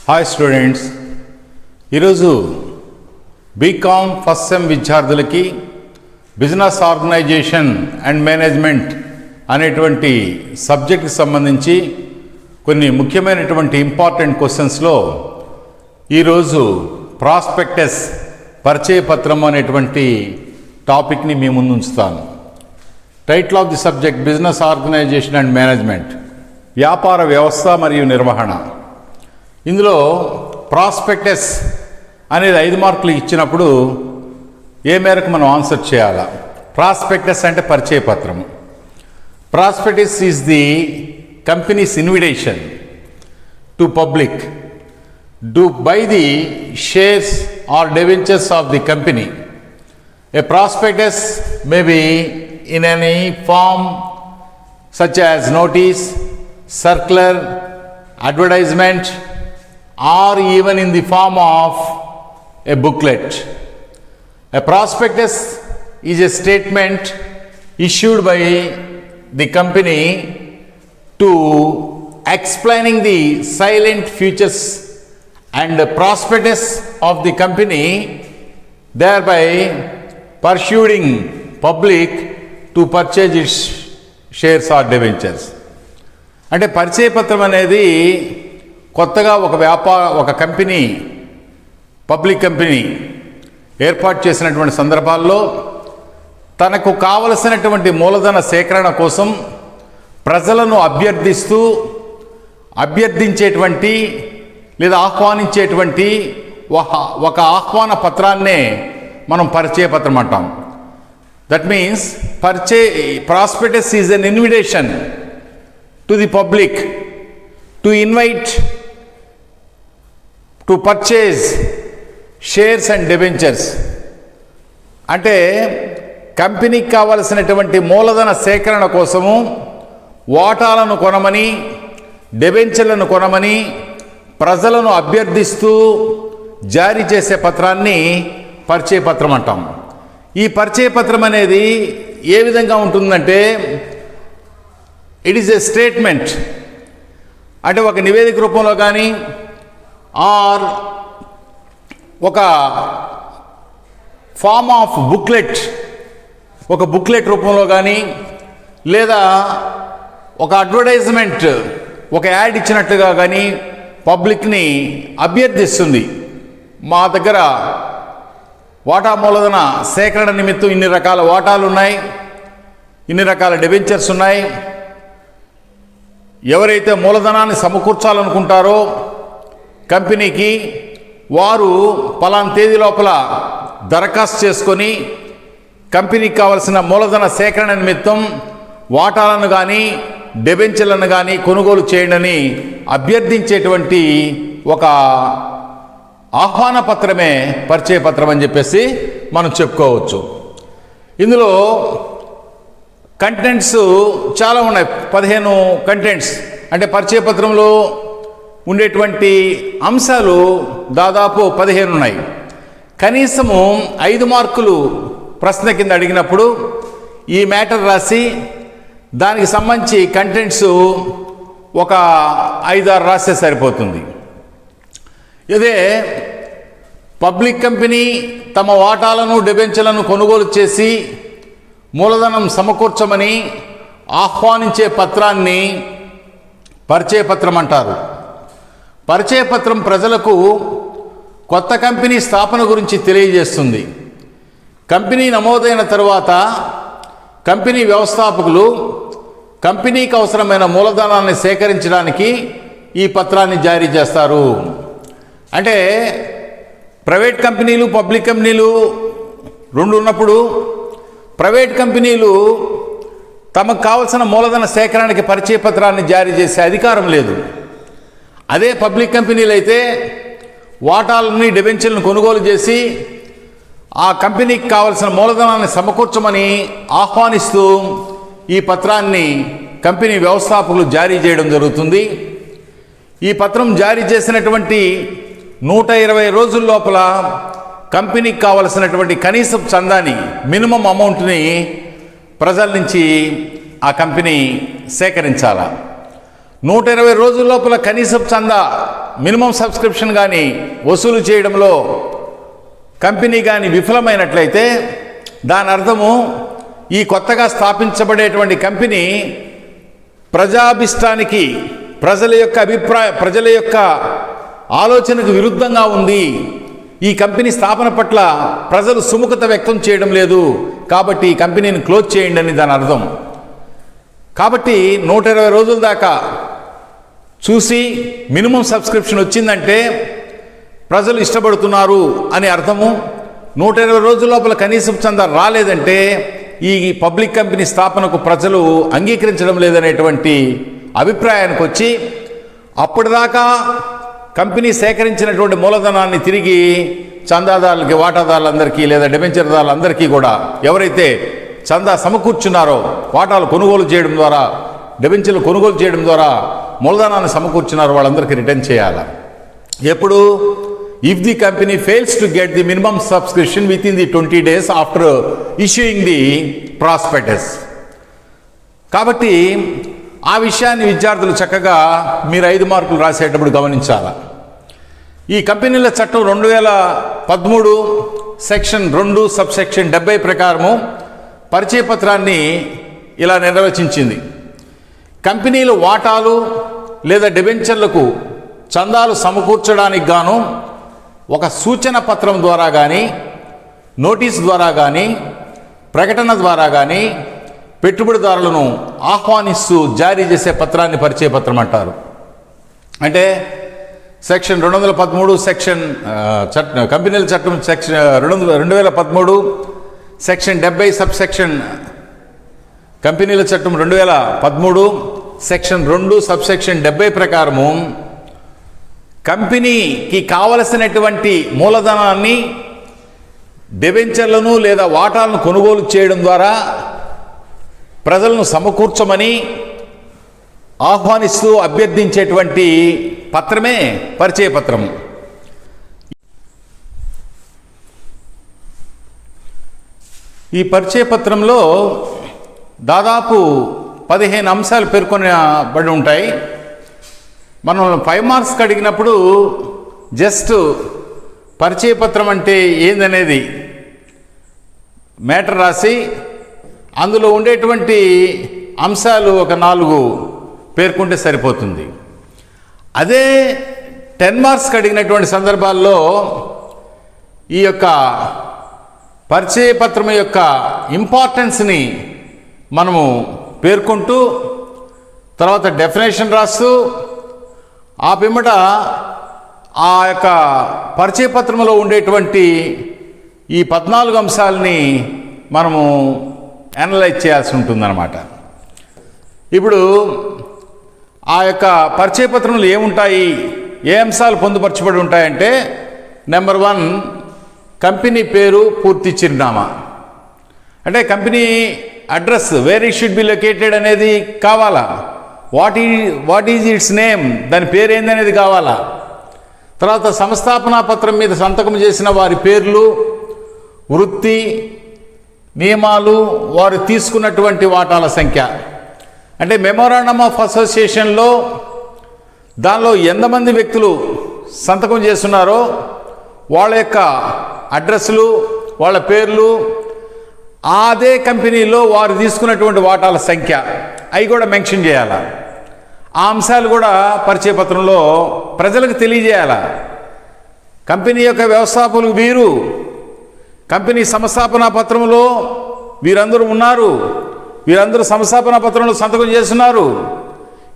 Hi students, ఈరోజు BCom first sem విద్యార్థులకి business organization and management అనేటువంటి సబ్జెక్ట్కి సంబంధించి కొన్ని ముఖ్యమైనటువంటి ఇంపార్టెంట్ క్వశ్చన్స్లో ఈరోజు ప్రాస్పెక్టస్ పరిచయ పత్రం అనేటువంటి టాపిక్ని మీ ముందు ఉంచుతాను. Title of the subject business organization and management, వ్యాపార వ్యవస్థ మరియు నిర్వహణ. ఇందులో ప్రాస్పెక్టస్ అనేది 5 మార్కులు ఇచ్చినప్పుడు ఏ మేరకు మనం ఆన్సర్ చేయాలా? ప్రాస్పెక్టస్ అంటే పరిచయ పత్రము. Prospectus is the company's invitation to public to buy the shares or debentures of the company. A prospectus may be in any form such as notice, circular, advertisement, or even in the form of a booklet. A prospectus is a statement issued by the company to explaining the silent futures and the prospectus of the company, thereby persuading public to purchase its shares or debentures. అంటే పరిచయ పత్రం అనేది కొత్తగా ఒక company, public company ఏర్పాటు చేసినటువంటి సందర్భాల్లో తనకు కావలసినటువంటి మూలధన సేకరణ కోసం ప్రజలను అభ్యర్థించేటువంటి లేదా ఆహ్వానించేటువంటి ఒక ఆహ్వాన పత్రాన్నే మనం పరిచయ పత్రం అంటాం. That means prospectus is an invitation to the public to invite to purchase shares and debentures. అంటే కంపెనీకి కావలసినటువంటి మూలధన సేకరణ కోసము వాటాలను కొనమని, డెబెంచర్లను కొనమని ప్రజలను అభ్యర్థిస్తూ జారీ చేసే పత్రాన్ని పరిచయ పత్రం అంటాం. ఈ పరిచయ పత్రం అనేది ఏ విధంగా ఉంటుందంటే, ఇట్ ఈస్ ఏ స్టేట్మెంట్, అంటే ఒక నివేదిక రూపంలో కానీ ఆర్ ఒక ఫార్మ్ ఆఫ్ ఒక బుక్లెట్ రూపంలో కానీ, లేదా ఒక అడ్వర్టైజ్మెంట్, ఒక యాడ్ ఇచ్చినట్లుగా కానీ పబ్లిక్ని అభ్యర్థిస్తుంది. మా దగ్గర వాటా మూలధన సేకరణ నిమిత్తం ఇన్ని రకాల వాటాలు ఉన్నాయి, ఇన్ని రకాల డెబెంచర్స్ ఉన్నాయి. ఎవరైతే మూలధనాన్ని సమకూర్చాలనుకుంటారో కంపెనీకి, వారు పలానా తేదీ లోపల దరఖాస్తు చేసుకొని కంపెనీకి కావలసిన మూలధన సేకరణ నిమిత్తం వాటాలను కానీ డెబెంచర్లను కానీ కొనుగోలు చేయండి అభ్యర్థించేటువంటి ఒక ఆహ్వాన పత్రమే పరిచయ పత్రం అని చెప్పేసి మనం చెప్పుకోవచ్చు. ఇందులో కంటెంట్స్ చాలా ఉన్నాయి, 15 కంటెంట్స్. అంటే పరిచయ పత్రంలో ఉండేటువంటి అంశాలు దాదాపు 15 ఉన్నాయి. కనీసము 5 మార్కులు ప్రశ్న కింద అడిగినప్పుడు ఈ మ్యాటర్ రాసి దానికి సంబంధించి కంటెంట్స్ ఒక 5-6 రాస్తే సరిపోతుంది. ఇదే పబ్లిక్ కంపెనీ తమ వాటాలను డెబెంచర్లను కొనుగోలు చేసి మూలధనం సమకూర్చమని ఆహ్వానించే పత్రాన్ని పరిచయ పత్రం అంటారు. పరిచయ పత్రం ప్రజలకు కొత్త కంపెనీ స్థాపన గురించి తెలియజేస్తుంది. కంపెనీ నమోదైన తరువాత కంపెనీ వ్యవస్థాపకులు కంపెనీకి అవసరమైన మూలధనాన్ని సేకరించడానికి ఈ పత్రాన్ని జారీ చేస్తారు. అంటే ప్రైవేట్ కంపెనీలు, పబ్లిక్ కంపెనీలు రెండు ఉన్నప్పుడు ప్రైవేట్ కంపెనీలు తమకు కావలసిన మూలధన సేకరణకి పరిచయ పత్రాన్ని జారీ చేసే అధికారం లేదు. అదే పబ్లిక్ కంపెనీలు అయితే వాటాలని, డెబెంచర్లను కొనుగోలు చేసి ఆ కంపెనీకి కావలసిన మూలధనాన్ని సమకూర్చమని ఆహ్వానిస్తూ ఈ పత్రాన్ని కంపెనీ వ్యవస్థాపకులు జారీ చేయడం జరుగుతుంది. ఈ పత్రం జారీ చేసినటువంటి 120 రోజుల లోపల కంపెనీకి కావలసినటువంటి కనీస చందాని, మినిమం అమౌంట్ని ప్రజల నుంచి ఆ కంపెనీ సేకరించాలా. 120 రోజుల లోపల కనీసం చందా మినిమం సబ్స్క్రిప్షన్ కానీ వసూలు చేయడంలో కంపెనీ కానీ విఫలమైనట్లయితే దాని అర్థము ఈ కొత్తగా స్థాపించబడేటువంటి కంపెనీ ప్రజాభిష్టానికి, ప్రజల యొక్క ఆలోచనకు విరుద్ధంగా ఉంది. ఈ కంపెనీ స్థాపన పట్ల ప్రజలు సుముఖత వ్యక్తం చేయడం లేదు, కాబట్టి ఈ కంపెనీని క్లోజ్ చేయండి అని దాని అర్థం. కాబట్టి 120 రోజుల దాకా చూసి మినిమం సబ్స్క్రిప్షన్ వచ్చిందంటే ప్రజలు ఇష్టపడుతున్నారు అని అర్థము. 120 రోజుల లోపల కనీసం చందా రాలేదంటే ఈ పబ్లిక్ కంపెనీ స్థాపనకు ప్రజలు అంగీకరించడం లేదనేటువంటి అభిప్రాయానికి వచ్చి అప్పటిదాకా కంపెనీ సేకరించినటువంటి మూలధనాన్ని తిరిగి చందాదారులకి, వాటాదారులందరికీ లేదా డిబెంచర్దారులందరికీ కూడా ఎవరైతే చందా సమకూర్చున్నారో, వాటాలు కొనుగోలు చేయడం ద్వారా, డిబెంచర్లు కొనుగోలు చేయడం ద్వారా మూలధనాన్ని సమకూర్చున్నారో వాళ్ళందరికీ రిటర్న్ చేయాలి. ఎప్పుడు? If the company fails to get the minimum subscription with in the 20 days after issuing the prospectus. కాబట్టి ఆ విషయాన్ని విద్యార్థులు చక్కగా మీరు 5 మార్కులు రాసేటప్పుడు గమనించాలి. ఈ కంపెనీల చట్టం 2013 సెక్షన్ 2 సబ్సెక్షన్ 70 ప్రకారము పరిచయ పత్రాన్ని ఇలా నిర్వచించింది. కంపెనీలు వాటాలు లేదా డిబెంచర్లకు చందాలు సమకూర్చడానికి గాను ఒక సూచన పత్రం ద్వారా కానీ, నోటీసు ద్వారా కానీ, ప్రకటన ద్వారా కానీ పెట్టుబడిదారులను ఆహ్వానిస్తూ జారీ చేసే పత్రాన్ని పరిచయ పత్రం అంటారు. అంటే సెక్షన్ 213 సెక్షన్ కంపెనీల చట్టం సెక్షన్ 2013 సెక్షన్ 70 సబ్సెక్షన్ కంపెనీల చట్టం 2013 సెక్షన్ 2 సబ్సెక్షన్ 70 ప్రకారము కంపెనీకి కావలసినటువంటి మూలధనాన్ని, డిబెంచర్లను లేదా వాటాలను కొనుగోలు చేయడం ద్వారా ప్రజలను సమకూర్చమని ఆహ్వానిస్తూ అభ్యర్థించేటువంటి పత్రమే పరిచయ పత్రము. ఈ పరిచయ పత్రంలో దాదాపు 15 అంశాలు పేర్కొనబడి ఉంటాయి. మనం 5 మార్క్స్కి అడిగినప్పుడు జస్ట్ పరిచయ పత్రం అంటే ఏందనేది మ్యాటర్ రాసి అందులో ఉండేటువంటి అంశాలు ఒక 4 పేర్కొంటే సరిపోతుంది. అదే 10 మార్క్స్కి అడిగినటువంటి సందర్భాల్లో ఈ యొక్క పరిచయ పత్రం యొక్క ఇంపార్టెన్స్ని మనము పేర్కొంటూ తర్వాత డెఫినేషన్ రాస్తూ ఆ పిమ్మట ఆ యొక్క పరిచయ పత్రంలో ఉండేటువంటి ఈ 14 అంశాలని మనము అనలైజ్ చేయాల్సి ఉంటుందన్నమాట. ఇప్పుడు ఆ యొక్క పరిచయ పత్రంలో ఏముంటాయి, ఏ అంశాలు పొందుపరచబడి ఉంటాయంటే, నెంబర్ 1 కంపెనీ పేరు, పూర్తి చిరునామా. అంటే company address, where it should be located అనేది కావాలా. వాట్ ఈజ్ ఇట్స్ నేమ్, దాని పేరు ఏందనేది కావాలా. తర్వాత సంస్థాపనా పత్రం మీద సంతకం చేసిన వారి పేర్లు, వృత్తి, నియమాలు, వారు తీసుకున్నటువంటి వాటాల సంఖ్య. అంటే మెమోరాండమ్ ఆఫ్ అసోసియేషన్లో దానిలో ఎంతమంది వ్యక్తులు సంతకం చేస్తున్నారో వాళ్ళ యొక్క అడ్రస్లు, వాళ్ళ పేర్లు, అదే కంపెనీలో వారు తీసుకున్నటువంటి వాటాల సంఖ్య, అవి కూడా మెన్షన్ చేయాలి. ఆ అంశాలు కూడా పరిచయ పత్రంలో ప్రజలకు తెలియజేయాలి. కంపెనీ యొక్క వ్యవస్థాపకులు వీరు, కంపెనీ సంస్థాపనా పత్రంలో వీరందరూ ఉన్నారు, వీరందరూ సంస్థాపనా పత్రంలో సంతకం చేస్తున్నారు.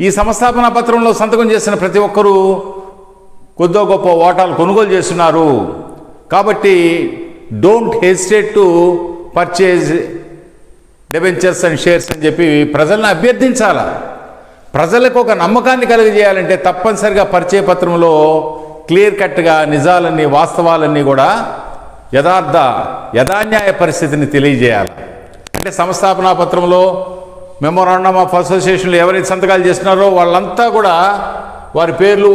ఈ సంస్థాపనా పత్రంలో సంతకం చేసిన ప్రతి ఒక్కరూ కొద్దో గొప్ప వాటాలు కొనుగోలు చేస్తున్నారు. కాబట్టి don't hesitate to purchase debentures and shares అని చెప్పి ప్రజలను అభ్యర్థించాలి. ప్రజలకు ఒక నమ్మకాన్ని కలిగజేయాలంటే తప్పనిసరిగా పరిచయ పత్రంలో క్లియర్ కట్గా నిజాలన్నీ, వాస్తవాలన్నీ కూడా యథాన్యాయ పరిస్థితిని తెలియజేయాలి. అంటే సంస్థాపనా పత్రంలో, మెమోరాండమ్ ఆఫ్ అసోసియేషన్లో ఎవరైతే సంతకాలు చేస్తున్నారో వాళ్ళంతా కూడా వారి పేర్లు,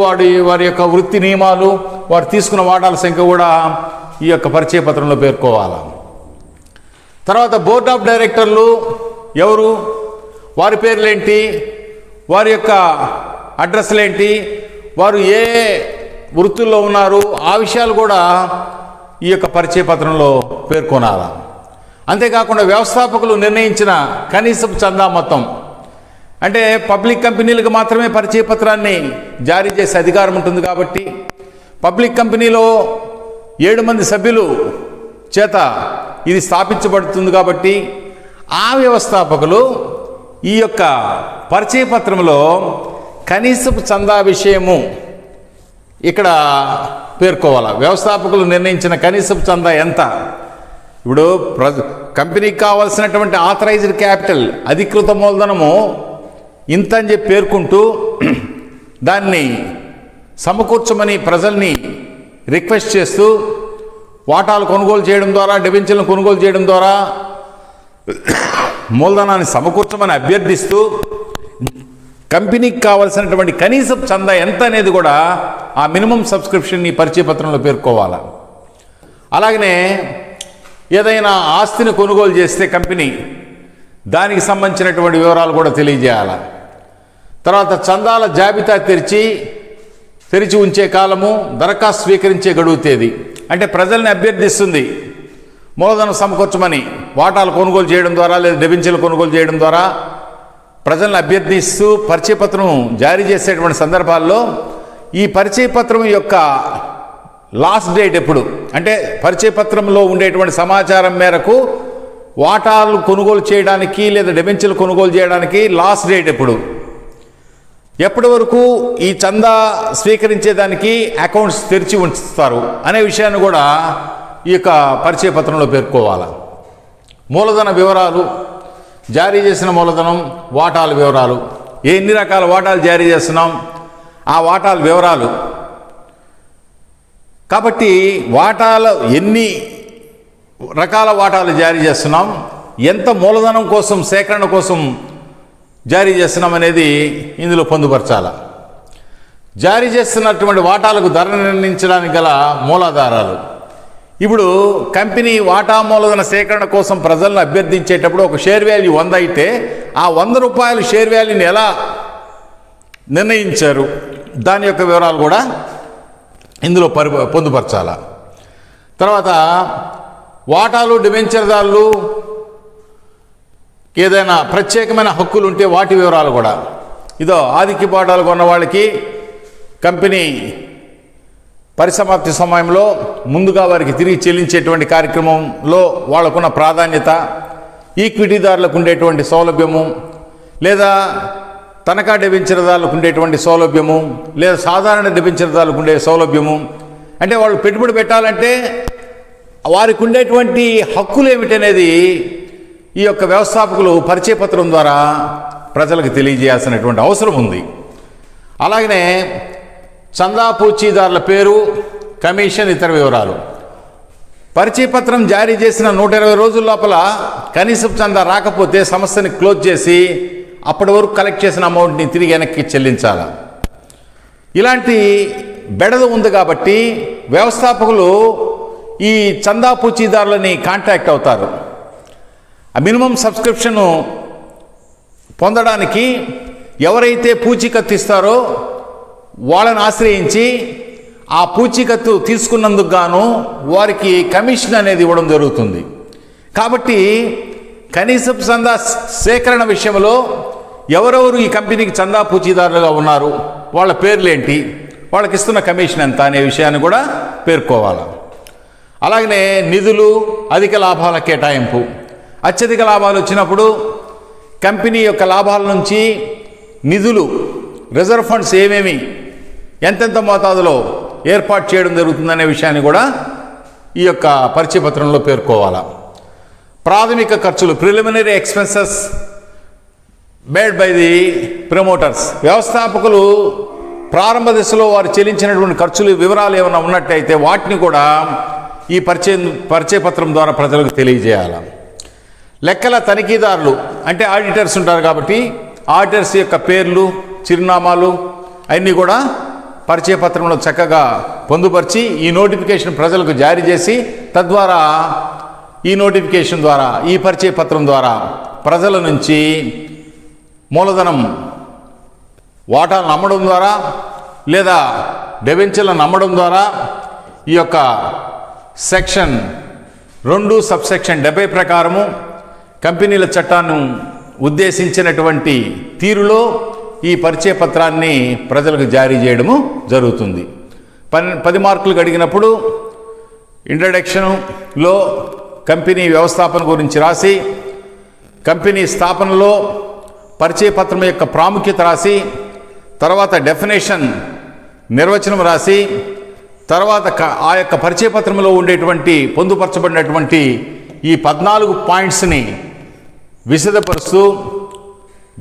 వారి యొక్క వృత్తి నియమాలు, వారు తీసుకున్న వాటాల సంఖ్య కూడా ఈ యొక్క పరిచయ పత్రంలో పేర్కోవాలి. తర్వాత బోర్డ్ ఆఫ్ డైరెక్టర్లు ఎవరు, వారి పేర్లేంటి, వారి యొక్క అడ్రస్లేంటి, వారు ఏ వృత్తుల్లో ఉన్నారు, ఆ విషయాలు కూడా ఈ యొక్క పరిచయ పత్రంలో పేర్కొనాలి. అంతేకాకుండా వ్యవస్థాపకులు నిర్ణయించిన కనీసపు చందా మొత్తం, అంటే పబ్లిక్ కంపెనీలకు మాత్రమే పరిచయ పత్రాన్ని జారీ చేసే అధికారం ఉంటుంది కాబట్టి పబ్లిక్ కంపెనీలో 7 మంది సభ్యులు చేత ఇది స్థాపించబడుతుంది కాబట్టి ఆ వ్యవస్థాపకులు ఈ యొక్క పరిచయ పత్రంలో కనీసపు చందా విషయము ఇక్కడ పేర్కోవాలి. వ్యవస్థాపకులు నిర్ణయించిన కనీసపు చందా ఎంత, ఇప్పుడు కంపెనీకి కావాల్సినటువంటి ఆథరైజ్డ్ క్యాపిటల్ అధికృత మూలధనము ఇంత అని చెప్పి పేర్కొంటూ దాన్ని సమకూర్చమని ప్రజల్ని రిక్వెస్ట్ చేస్తూ వాటాలు కొనుగోలు చేయడం ద్వారా, డిబెంచర్లను కొనుగోలు చేయడం ద్వారా మూలధనాన్ని సమకూర్చమని అభ్యర్థిస్తూ కంపెనీకి కావాల్సినటువంటి కనీసపు చందా ఎంత అనేది కూడా ఆ మినిమం సబ్స్క్రిప్షన్ని పరిచయ పత్రంలో పేర్కోవాలి. అలాగనే ఏదైనా ఆస్తిని కొనుగోలు చేస్తే కంపెనీ దానికి సంబంధించినటువంటి వివరాలు కూడా తెలియజేయాలి. తర్వాత చందాల జాబితా తెరిచి ఉంచే కాలము, దరఖాస్తు స్వీకరించే గడువు తేదీ, అంటే ప్రజల్ని అభ్యర్థిస్తుంది మూలధనం సమకూర్చమని వాటాలు కొనుగోలు చేయడం ద్వారా లేదా డిబెంచర్లు కొనుగోలు చేయడం ద్వారా ప్రజలను అభ్యర్థిస్తూ పరిచయ పత్రం జారీ చేసేటువంటి సందర్భాల్లో ఈ పరిచయ పత్రం యొక్క లాస్ట్ డేట్ ఎప్పుడు, అంటే పరిచయ పత్రంలో ఉండేటువంటి సమాచారం మేరకు వాటాలు కొనుగోలు చేయడానికి లేదా డిబెంచర్లు కొనుగోలు చేయడానికి లాస్ట్ డేట్ ఎప్పటి వరకు ఈ చందా స్వీకరించేదానికి అకౌంట్స్ తెరిచి ఉంచుతారు అనే విషయాన్ని కూడా ఈ యొక్క పరిచయ పత్రంలో పేర్కోవాలి. మూలధన వివరాలు, జారీ చేసిన మూలధనం, వాటాల వివరాలు, ఎన్ని రకాల వాటాలు జారీ చేస్తున్నాం ఆ వాటాల వివరాలు. కాబట్టి వాటాలు ఎన్ని రకాల వాటాలు జారీ చేస్తున్నాం, ఎంత మూలధనం కోసం సేకరణ కోసం జారీ చేస్తున్నాం అనేది ఇందులో పొందుపరచాలి. జారీ చేస్తున్నటువంటి వాటాలకు ధర నిర్ణయించడానికి గల మూలాధారాలు. ఇప్పుడు కంపెనీ వాటా మూలధన సేకరణ కోసం ప్రజలను అభ్యర్థించేటప్పుడు ఒక షేర్ వాల్యూ 100 అయితే ఆ 100 రూపాయల షేర్ వాల్యూని ఎలా నిర్ణయించారు దాని యొక్క వివరాలు కూడా ఇందులో పొందుపరచాలి. తర్వాత వాటాలు, డిబెంచర్దారులు ఏదైనా ప్రత్యేకమైన హక్కులు ఉంటే వాటి వివరాలు కూడా. ఇదో ఆధిక్య వాటాలు కొన్న వాళ్ళకి కంపెనీ పరిసమాప్తి సమయంలో ముందుగా వారికి తిరిగి చెల్లించేటువంటి కార్యక్రమంలో వాళ్ళకున్న ప్రాధాన్యత, ఈక్విటీదారులకు ఉండేటువంటి సౌలభ్యము, లేదా తనఖా డిబెంచర్దారులకు ఉండేటువంటి సౌలభ్యము, లేదా సాధారణ డిబెంచర్దారులకు ఉండే సౌలభ్యము, అంటే వాళ్ళు పెట్టుబడి పెట్టాలంటే వారికి ఉండేటువంటి హక్కులు ఏమిటనేది ఈ యొక్క వ్యవస్థాపకులు పరిచయ పత్రం ద్వారా ప్రజలకు తెలియజేయాల్సినటువంటి అవసరం ఉంది. అలాగనే చందా పూచీదారుల పేరు, కమిషన్, ఇతర వివరాలు. పరిచయ పత్రం జారీ చేసిన 120 రోజుల లోపల కనీసపు చందా రాకపోతే సంస్థని క్లోజ్ చేసి అప్పటి వరకు కలెక్ట్ చేసిన అమౌంట్ని తిరిగి వెనక్కి చెల్లించాలి. ఇలాంటి బెడద ఉంది కాబట్టి వ్యవస్థాపకులు ఈ చందా పూచీదారులని కాంటాక్ట్ అవుతారు. ఆ మినిమం సబ్స్క్రిప్షన్ పొందడానికి ఎవరైతే పూచీకత్తు ఇస్తారో వాళ్ళని ఆశ్రయించి ఆ పూచీకత్తు తీసుకున్నందుకు గాను వారికి కమిషన్ అనేది ఇవ్వడం జరుగుతుంది. కాబట్టి కనీసపు చందా సేకరణ విషయంలో ఎవరెవరు ఈ కంపెనీకి చందా పూచీదారులుగా ఉన్నారు, వాళ్ళ పేర్లేంటి, వాళ్ళకి ఇస్తున్న కమిషన్ ఎంత అనే విషయాన్ని కూడా పేర్కోవాలి. అలాగనే నిధులు, అధిక లాభాల కేటాయింపు. అత్యధిక లాభాలు వచ్చినప్పుడు కంపెనీ యొక్క లాభాల నుంచి నిధులు, రిజర్వ్ ఫండ్స్ ఏమేమి ఎంతెంత మోతాదులో ఏర్పాటు చేయడం జరుగుతుందనే విషయాన్ని కూడా ఈ యొక్క పరిచయ పత్రంలో పేర్కోవాలి. ప్రాథమిక ఖర్చులు, preliminary expenses made by the promoters. వ్యవస్థాపకులు ప్రారంభ దశలో వారు చెల్లించినటువంటి ఖర్చులు వివరాలు ఏమైనా ఉన్నట్టయితే వాటిని కూడా ఈ పరిచయ పత్రం ద్వారా ప్రజలకు తెలియజేయాలి. లెక్కల తనిఖీదారులు అంటే ఆడిటర్స్ ఉంటారు కాబట్టి ఆడిటర్స్ యొక్క పేర్లు, చిరునామాలు అన్నీ కూడా పరిచయ పత్రంలో చక్కగా పొందుపరిచి ఈ నోటిఫికేషన్ ప్రజలకు జారీ చేసి తద్వారా ఈ నోటిఫికేషన్ ద్వారా, ఈ పరిచయ పత్రం ద్వారా ప్రజల నుంచి మూలధనం వాటాలను అమ్మడం ద్వారా లేదా డిబెంచర్లను అమ్మడం ద్వారా ఈ యొక్క సెక్షన్ 2 సబ్సెక్షన్ 70 ప్రకారము కంపెనీల చట్టాన్ని ఉద్దేశించినటువంటి తీరులో ఈ పరిచయ పత్రాన్ని ప్రజలకు జారీ చేయడము జరుగుతుంది. 10 మార్కులు అడిగినప్పుడు ఇంట్రడక్షన్లో కంపెనీ వ్యవస్థాపన గురించి రాసి, కంపెనీ స్థాపనలో పరిచయ పత్రం యొక్క ప్రాముఖ్యత రాసి, తర్వాత డెఫినేషన్ నిర్వచనం రాసి, తర్వాత ఆ యొక్క పరిచయ పత్రంలో ఉండేటువంటి పొందుపరచబడినటువంటి ఈ 14 పాయింట్స్ని విశదపరుస్తూ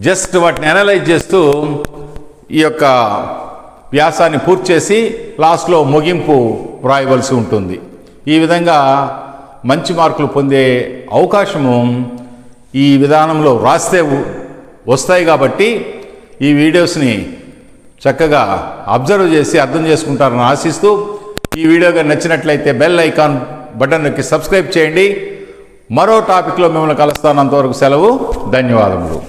జస్ట్ వాటిని అనలైజ్ చేస్తూ ఈ యొక్క వ్యాసాన్ని పూర్తి చేసి లాస్ట్లో ముగింపు వ్రాయవలసి ఉంటుంది. ఈ విధంగా మంచి మార్కులు పొందే అవకాశము ఈ విధానంలో రాస్తే వస్తాయి. కాబట్టి ఈ వీడియోస్ని చక్కగా అబ్జర్వ్ చేసి అర్థం చేసుకుంటారని ఆశిస్తూ, ఈ వీడియోగా నచ్చినట్లయితే బెల్ ఐకాన్ బటన్ నొక్కి సబ్స్క్రైబ్ చేయండి. మరో టాపిక్లో మిమ్మల్ని కలుస్తాను. అంతవరకు సెలవు. ధన్యవాదములు.